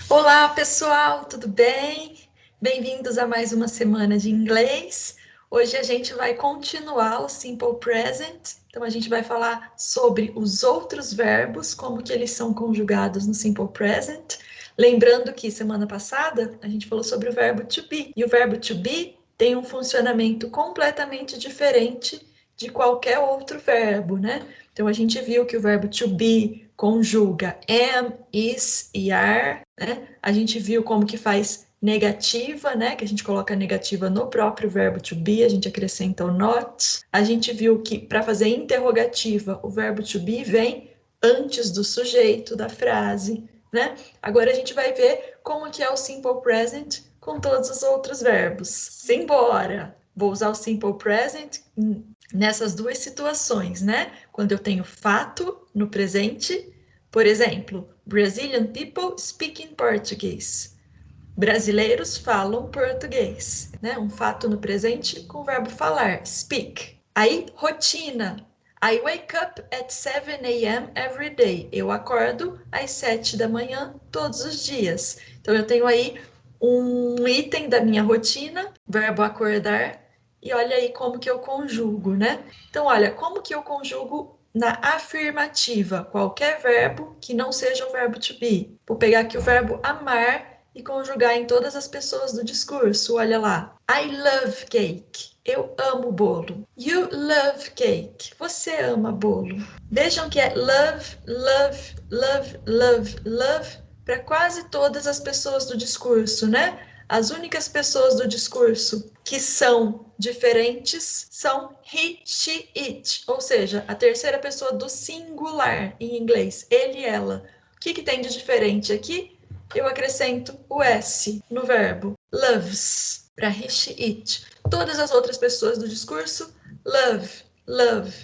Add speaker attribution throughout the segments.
Speaker 1: Olá, pessoal, tudo bem? Bem-vindos a mais uma semana de inglês. Hoje a gente vai continuar o Simple Present. Então a gente vai falar sobre os outros verbos, como que eles são conjugados no Simple Present. Lembrando que semana passada a gente falou sobre o verbo to be. E o verbo to be tem um funcionamento completamente diferente de qualquer outro verbo, né? Então a gente viu que o verbo to be conjuga am, is e are, né? A gente viu como que faz negativa, né? Que a gente coloca a negativa no próprio verbo to be, a gente acrescenta o not. A gente viu que para fazer interrogativa, o verbo to be vem antes do sujeito da frase, né? Agora a gente vai ver como que é o simple present com todos os outros verbos. Simbora! Vou usar o simple present nessas duas situações, né? Quando eu tenho fato no presente, por exemplo, Brazilian people speak in Portuguese. Brasileiros falam português, né? Um fato no presente com o verbo falar, speak. Aí, rotina. I wake up at 7 a.m. every day. Eu acordo às 7 da manhã todos os dias. Então, eu tenho aí um item da minha rotina, verbo acordar, e olha aí como que eu conjugo, né? Então, olha, como que eu conjugo na afirmativa qualquer verbo que não seja o verbo to be. Vou pegar aqui o verbo amar e conjugar em todas as pessoas do discurso. Olha lá. I love cake. Eu amo bolo. You love cake. Você ama bolo. Vejam que é love, love, love, love, love para quase todas as pessoas do discurso, né? As únicas pessoas do discurso que são diferentes são he, she, it, ou seja, a terceira pessoa do singular em inglês, ele e ela. O que tem de diferente aqui? Eu acrescento o S no verbo loves para he, she, it. Todas as outras pessoas do discurso, love, love,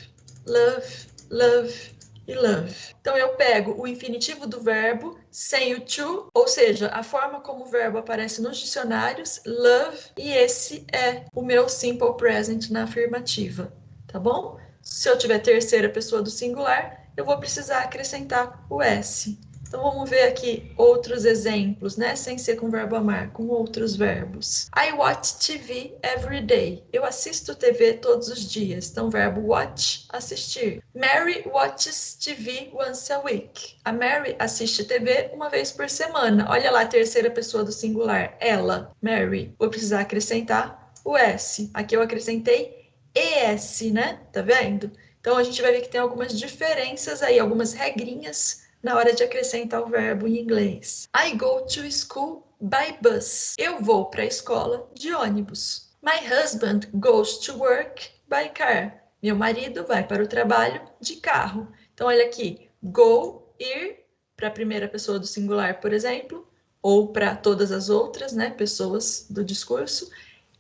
Speaker 1: love, love e love. Então eu pego o infinitivo do verbo sem o to, ou seja, a forma como o verbo aparece nos dicionários, love, e esse é o meu simple present na afirmativa, tá bom? Se eu tiver terceira pessoa do singular, eu vou precisar acrescentar o S. Então vamos ver aqui outros exemplos, né? Sem ser com o verbo amar, com outros verbos. I watch TV every day. Eu assisto TV todos os dias. Então, verbo watch, assistir. Mary watches TV once a week. A Mary assiste TV uma vez por semana. Olha lá a terceira pessoa do singular. Ela, Mary. Vou precisar acrescentar o S. Aqui eu acrescentei ES, né? Tá vendo? Então, a gente vai ver que tem algumas diferenças aí, algumas regrinhas na hora de acrescentar o verbo em inglês. I go to school by bus. Eu vou para a escola de ônibus. My husband goes to work by car. Meu marido vai para o trabalho de carro. Então, olha aqui, go, ir, para a primeira pessoa do singular, por exemplo, ou para todas as outras, né, pessoas do discurso,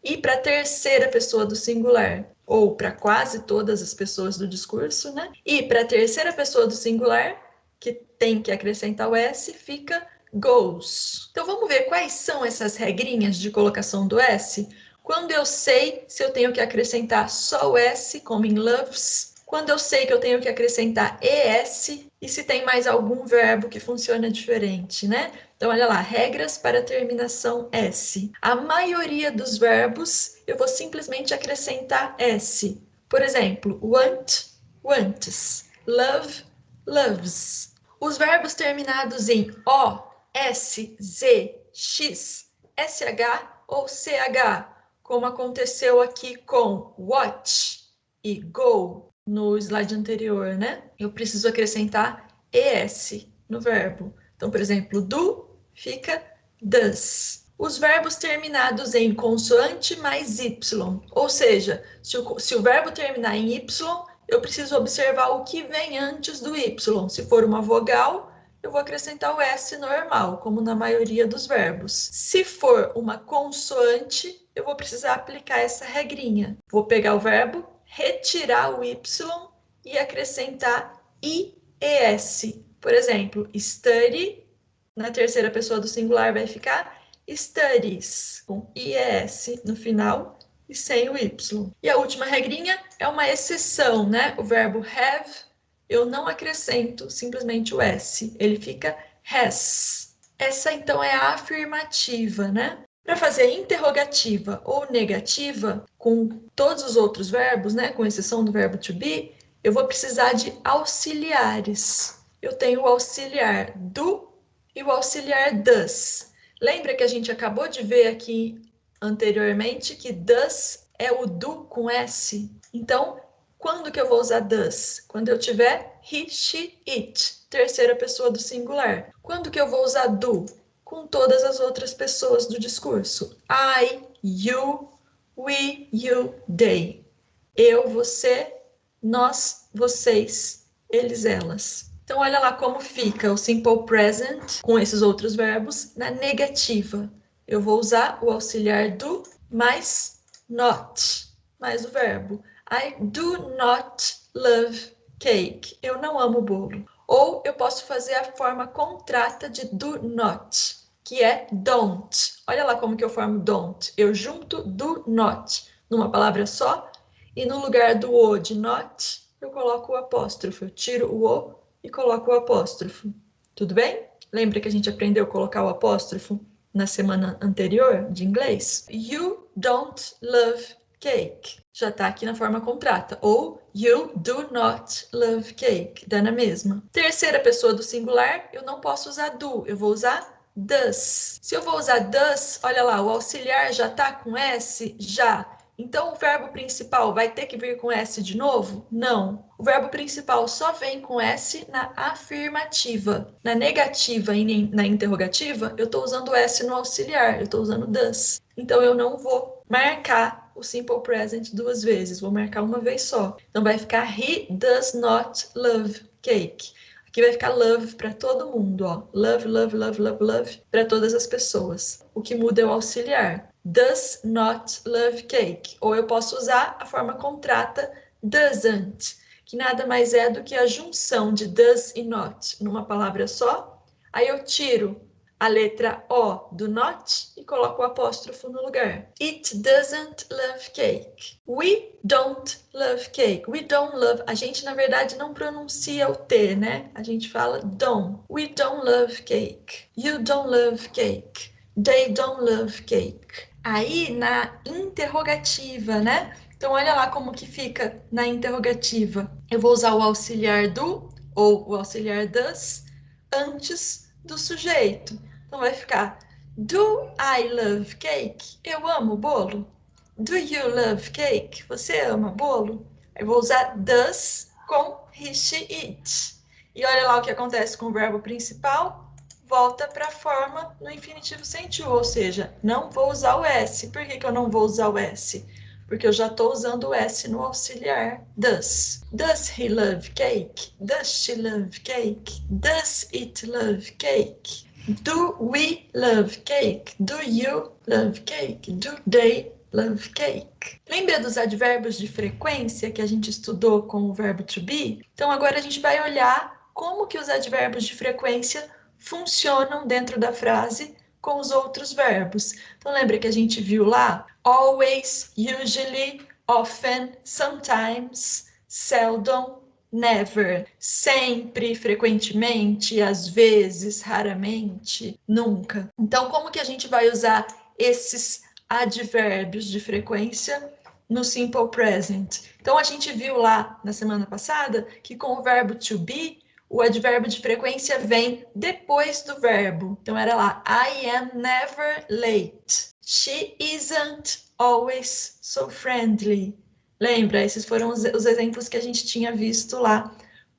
Speaker 1: e para a terceira pessoa do singular, ou para quase todas as pessoas do discurso, né? E para a terceira pessoa do singular, que tem que acrescentar o S, fica goes. Então vamos ver quais são essas regrinhas de colocação do S. Quando eu sei se eu tenho que acrescentar só o S, como em loves, quando eu sei que eu tenho que acrescentar ES, e se tem mais algum verbo que funciona diferente, né? Então, olha lá, regras para terminação S. A maioria dos verbos eu vou simplesmente acrescentar S. Por exemplo, want, wants, love, loves. Os verbos terminados em O, S, Z, X, SH ou CH, como aconteceu aqui com watch e go no slide anterior, né? Eu preciso acrescentar ES no verbo. Então, por exemplo, do fica does. Os verbos terminados em consoante mais Y, ou seja, se o verbo terminar em Y, eu preciso observar o que vem antes do Y. Se for uma vogal, eu vou acrescentar o S normal, como na maioria dos verbos. Se for uma consoante, eu vou precisar aplicar essa regrinha. Vou pegar o verbo, retirar o Y e acrescentar IES. Por exemplo, study, na terceira pessoa do singular vai ficar studies, com IES no final e sem o Y. E a última regrinha é uma exceção, né? O verbo have, eu não acrescento simplesmente o S, ele fica has. Essa, então, é a afirmativa, né? Para fazer interrogativa ou negativa, com todos os outros verbos, né, com exceção do verbo to be, eu vou precisar de auxiliares. Eu tenho o auxiliar do e o auxiliar does. Lembra que a gente acabou de ver aqui anteriormente que does é o do com S? Então, quando que eu vou usar does? Quando eu tiver he, she, it, terceira pessoa do singular. Quando que eu vou usar do? Com todas as outras pessoas do discurso. I, you, we, you, they. Eu, você, nós, vocês, eles, elas. Então, olha lá como fica o simple present com esses outros verbos na negativa. Eu vou usar o auxiliar do mais not, mais o verbo. I do not love cake. Eu não amo bolo. Ou eu posso fazer a forma contrata de do not, que é don't. Olha lá como que eu formo don't. Eu junto do not numa palavra só e no lugar do o de not, eu coloco o apóstrofo. Eu tiro o o e coloco o apóstrofo. Tudo bem? Lembra que a gente aprendeu a colocar o apóstrofo na semana anterior de inglês? You don't love cake. Já está aqui na forma contrata. Ou you do not love cake. Dá na mesma. Terceira pessoa do singular, eu não posso usar do. Eu vou usar does. Se eu vou usar does, olha lá, o auxiliar já está com S? Já. Então, o verbo principal vai ter que vir com S de novo? Não. O verbo principal só vem com S na afirmativa. Na negativa e na interrogativa, eu estou usando S no auxiliar, eu estou usando does. Então, eu não vou marcar o simple present duas vezes, vou marcar uma vez só. Então, vai ficar he does not love cake. Aqui vai ficar love para todo mundo, ó. Love, love, love, love, love para todas as pessoas. O que muda é o auxiliar. Does not love cake. Ou eu posso usar a forma contrata doesn't, que nada mais é do que a junção de does e not numa palavra só. Aí eu tiro a letra O do not e coloco o apóstrofo no lugar. It doesn't love cake. We don't love cake. We don't love. A gente, na verdade, não pronuncia o T, né? A gente fala don't. We don't love cake. You don't love cake. They don't love cake. Aí, na interrogativa, né? Então, olha lá como que fica na interrogativa. Eu vou usar o auxiliar do ou o auxiliar does antes do sujeito. Então, vai ficar do I love cake? Eu amo bolo. Do you love cake? Você ama bolo? Eu vou usar does com he, she, it. E olha lá o que acontece com o verbo principal. Volta para a forma no infinitivo sem to, ou seja, não vou usar o S. Por que eu não vou usar o S? Porque eu já estou usando o S no auxiliar does. Does he love cake? Does she love cake? Does it love cake? Do we love cake? Do you love cake? Do they love cake? Lembra dos advérbios de frequência que a gente estudou com o verbo to be? Então agora a gente vai olhar como que os advérbios de frequência funcionam dentro da frase com os outros verbos. Então, lembra que a gente viu lá? Always, usually, often, sometimes, seldom, never. Sempre, frequentemente, às vezes, raramente, nunca. Então, como que a gente vai usar esses advérbios de frequência no simple present? Então, a gente viu lá na semana passada que com o verbo to be, o advérbio de frequência vem depois do verbo. Então, era lá, I am never late. She isn't always so friendly. Lembra? Esses foram os exemplos que a gente tinha visto lá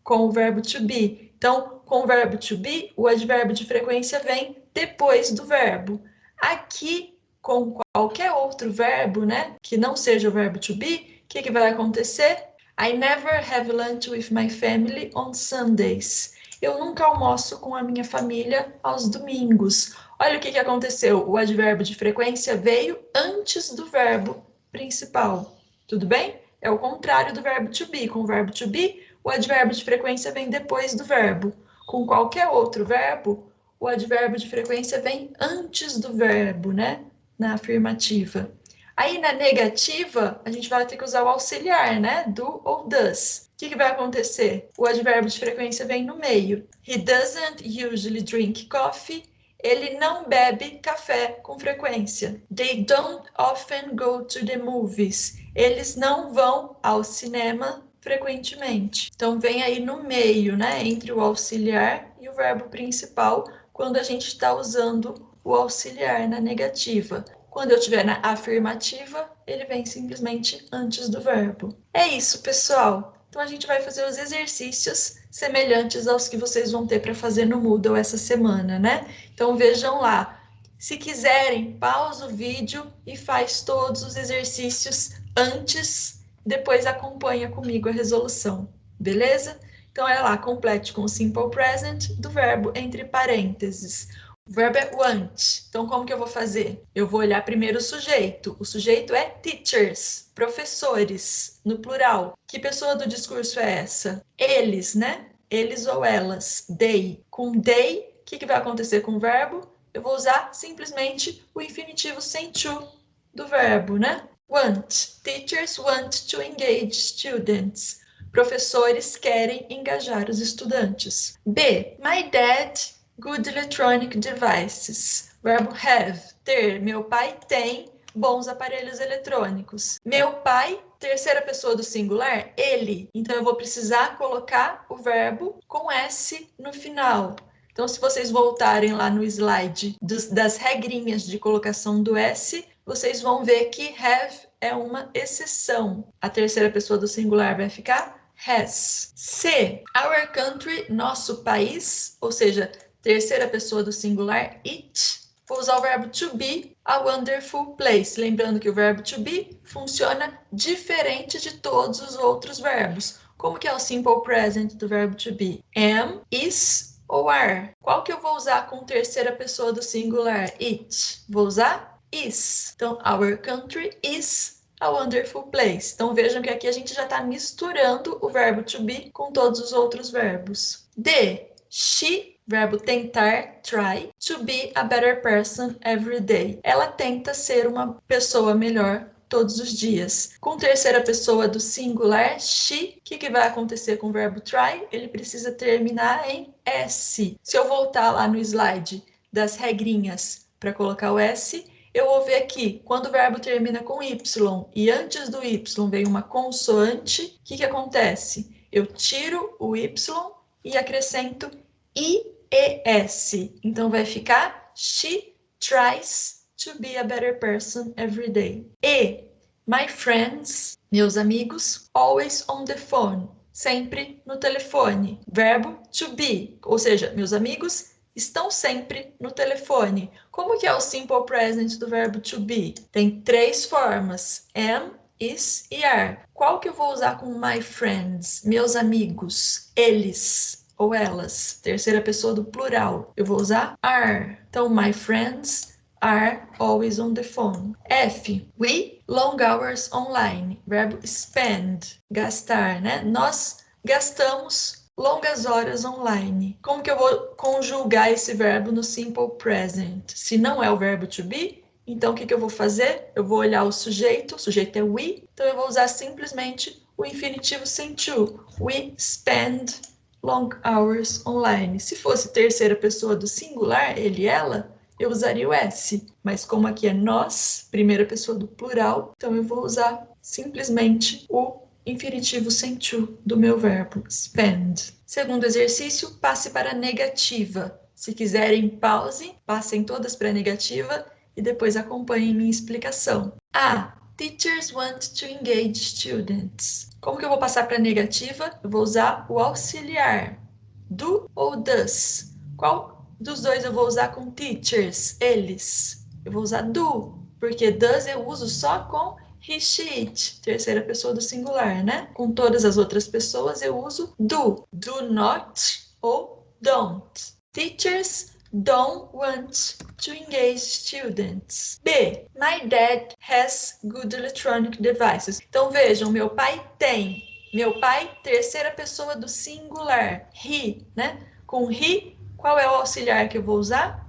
Speaker 1: com o verbo to be. Então, com o verbo to be, o advérbio de frequência vem depois do verbo. Aqui, com qualquer outro verbo, né, que não seja o verbo to be, o que vai acontecer? I never have lunch with my family on Sundays. Eu nunca almoço com a minha família aos domingos. Olha o que aconteceu. O advérbio de frequência veio antes do verbo principal. Tudo bem? É o contrário do verbo to be. Com o verbo to be, o advérbio de frequência vem depois do verbo. Com qualquer outro verbo, o advérbio de frequência vem antes do verbo, né? Na afirmativa. Aí, na negativa, a gente vai ter que usar o auxiliar, né? Do ou does. O que vai acontecer? O advérbio de frequência vem no meio. He doesn't usually drink coffee Ele não bebe café com frequência. They don't often go to the movies. Eles não vão ao cinema frequentemente. Então, vem aí no meio, né? Entre o auxiliar e o verbo principal, quando a gente está usando o auxiliar na negativa. Quando eu estiver na afirmativa, ele vem simplesmente antes do verbo. É isso, pessoal. Então, a gente vai fazer os exercícios semelhantes aos que vocês vão ter para fazer no Moodle essa semana, né? Então, vejam lá. Se quiserem, pausa o vídeo e faz todos os exercícios antes, depois acompanha comigo a resolução, beleza? Então, é lá, complete com o simple present do verbo entre parênteses. O verbo é want. Então, como que eu vou fazer? Eu vou olhar primeiro o sujeito. O sujeito é teachers, professores, no plural. Que pessoa do discurso é essa? Eles, né? Eles ou elas. They. Com they, o que vai acontecer com o verbo? Eu vou usar simplesmente o infinitivo sem to do verbo, né? Want. Teachers want to engage students. Professores querem engajar os estudantes. B. My dad good electronic devices. Verbo have, ter. Meu pai tem bons aparelhos eletrônicos. Meu pai, terceira pessoa do singular, ele. Então, eu vou precisar colocar o verbo com S no final. Então, se vocês voltarem lá no slide das regrinhas de colocação do S, vocês vão ver que have é uma exceção. A terceira pessoa do singular vai ficar has. C. Our country, nosso país, ou seja, terceira pessoa do singular, it. Vou usar o verbo to be, a wonderful place. Lembrando que o verbo to be funciona diferente de todos os outros verbos. Como que é o simple present do verbo to be? Am, is ou are. Qual que eu vou usar com terceira pessoa do singular? It. Vou usar is. Então, our country is a wonderful place. Então, vejam que aqui a gente já está misturando o verbo to be com todos os outros verbos. D. She, verbo tentar, try, to be a better person every day. Ela tenta ser uma pessoa melhor todos os dias. Com terceira pessoa do singular, she, o que vai acontecer com o verbo try? Ele precisa terminar em S. Se eu voltar lá no slide das regrinhas para colocar o S, eu vou ver aqui, quando o verbo termina com Y e antes do Y vem uma consoante, o que acontece? Eu tiro o Y e acrescento IES. Então, vai ficar she tries to be a better person every day. E, my friends, meus amigos, always on the phone. Sempre no telefone. Verbo to be, ou seja, meus amigos estão sempre no telefone. Como que é o simple present do verbo to be? Tem 3 formas. Am, is e are. Qual que eu vou usar com my friends? Meus amigos. Eles ou elas. Terceira pessoa do plural. Eu vou usar are. Então, my friends are always on the phone. F. We long hours online. Verbo spend. Gastar, né? Nós gastamos longas horas online. Como que eu vou conjugar esse verbo no simple present? Se não é o verbo to be, então o que eu vou fazer? Eu vou olhar o sujeito é we, então eu vou usar simplesmente o infinitivo sem to. We spend long hours online. Se fosse terceira pessoa do singular, ele, ela, eu usaria o S. Mas como aqui é nós, primeira pessoa do plural, então eu vou usar simplesmente o infinitivo sem to do meu verbo, spend. Segundo exercício, passe para a negativa. Se quiserem, pause, passem todas para a negativa e depois acompanhem minha explicação. A. Teachers want to engage students. Como que eu vou passar para a negativa? Eu vou usar o auxiliar. Do ou does? Qual dos dois eu vou usar com teachers? Eles. Eu vou usar do, porque does eu uso só com he, she, it, terceira pessoa do singular, né? Com todas as outras pessoas eu uso do. Do not ou don't. Teachers don't want to engage students. B. My dad has good electronic devices. Então vejam, meu pai tem. Meu pai, terceira pessoa do singular. He, né? Com he, qual é o auxiliar que eu vou usar?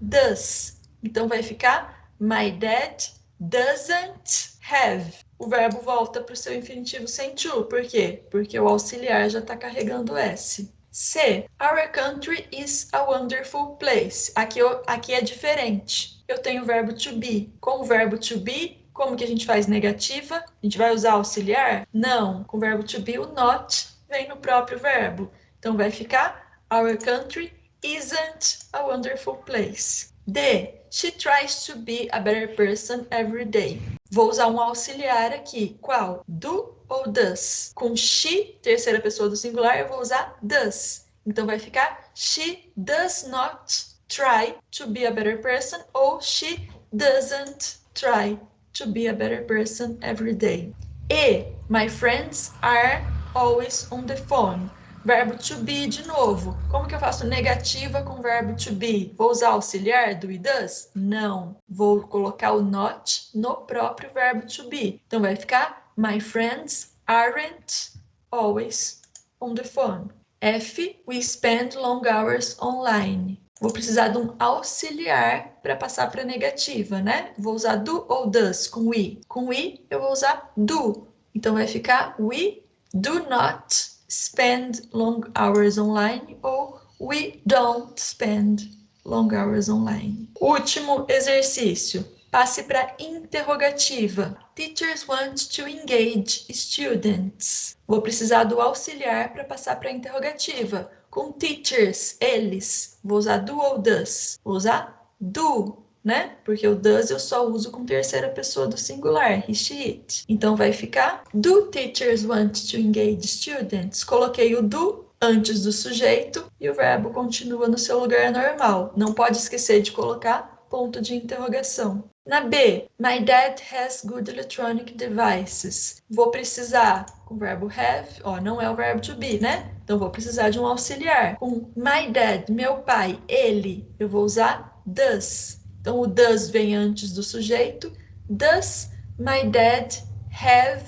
Speaker 1: Does. Então vai ficar my dad doesn't have. O verbo volta para o seu infinitivo sem to. Por quê? Porque o auxiliar já está carregando S. C. Our country is a wonderful place. Aqui é diferente. Eu tenho o verbo to be. Com o verbo to be, como que a gente faz negativa? A gente vai usar auxiliar? Não. Com o verbo to be, o not vem no próprio verbo. Então vai ficar Our country isn't a wonderful place. D. She tries to be a better person every day. Vou usar um auxiliar aqui. Qual? Do ou does? Com she, terceira pessoa do singular, eu vou usar does. Então vai ficar she does not try to be a better person ou she doesn't try to be a better person every day. E. My friends are always on the phone. Verbo to be de novo. Como que eu faço negativa com verbo to be? Vou usar auxiliar do it does? Não. Vou colocar o not no próprio verbo to be. Então vai ficar My friends aren't always on the phone. F. We spend long hours online. Vou precisar de um auxiliar para passar para negativa, né? Vou usar do ou does com we. Com we eu vou usar do. Então vai ficar We do not spend long hours online ou we don't spend long hours online. Último exercício. Passe para interrogativa. Teachers want to engage students. Vou precisar do auxiliar para passar para interrogativa. Com teachers, eles. Vou usar do ou does? Vou usar do, né? Porque o does eu só uso com terceira pessoa do singular, he, she, it. Então vai ficar Do teachers want to engage students? Coloquei o do antes do sujeito e o verbo continua no seu lugar normal. Não pode esquecer de colocar ponto de interrogação. Na B, my dad has good electronic devices. Vou precisar com o verbo have, não é o verbo to be, né? Então vou precisar de um auxiliar. Com my dad, meu pai, ele, eu vou usar does. Então o does vem antes do sujeito. Does my dad have?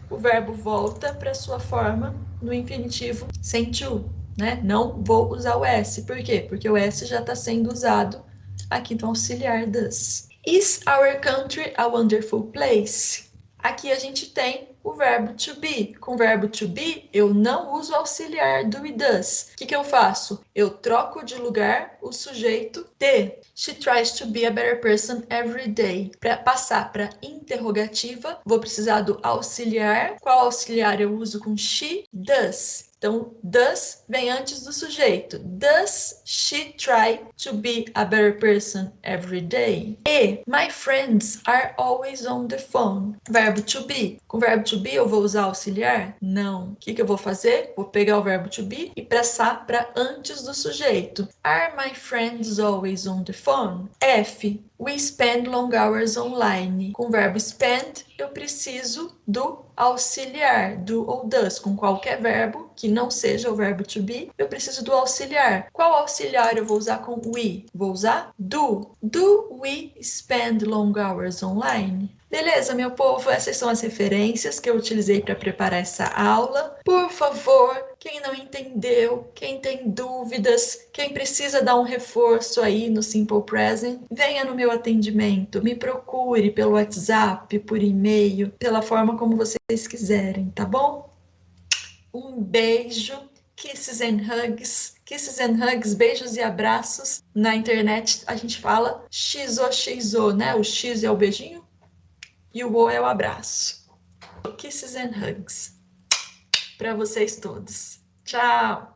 Speaker 1: O verbo volta para sua forma no infinitivo sem to, né? Não vou usar o S. Por quê? Porque o S já está sendo usado aqui no auxiliar does. Is our country a wonderful place? Aqui a gente tem o verbo to be. Com o verbo to be, eu não uso auxiliar do it does. O que eu faço? Eu troco de lugar o sujeito de. She tries to be a better person every day. Para passar para interrogativa, vou precisar do auxiliar. Qual auxiliar eu uso com she? Does. Então, does vem antes do sujeito. Does she try to be a better person every day? E, my friends are always on the phone. Verbo to be. Com o verbo to be eu vou usar auxiliar? Não. O que eu vou fazer? Vou pegar o verbo to be e passar para antes do sujeito. Are my friends always on the phone? F. We spend long hours online. Com o verbo spend, eu preciso do auxiliar, do ou does. Com qualquer verbo que não seja o verbo to be, eu preciso do auxiliar. Qual auxiliar eu vou usar com we? Vou usar do. Do we spend long hours online? Beleza, meu povo, essas são as referências que eu utilizei para preparar essa aula. Por favor, quem não entendeu, quem tem dúvidas, quem precisa dar um reforço aí no Simple Present, venha no meu atendimento, me procure pelo WhatsApp, por e-mail, pela forma como vocês quiserem, tá bom? Um beijo, kisses and hugs, beijos e abraços. Na internet a gente fala XOXO, né? O X é o beijinho e o O é o abraço. Kisses and hugs para vocês todos. Tchau!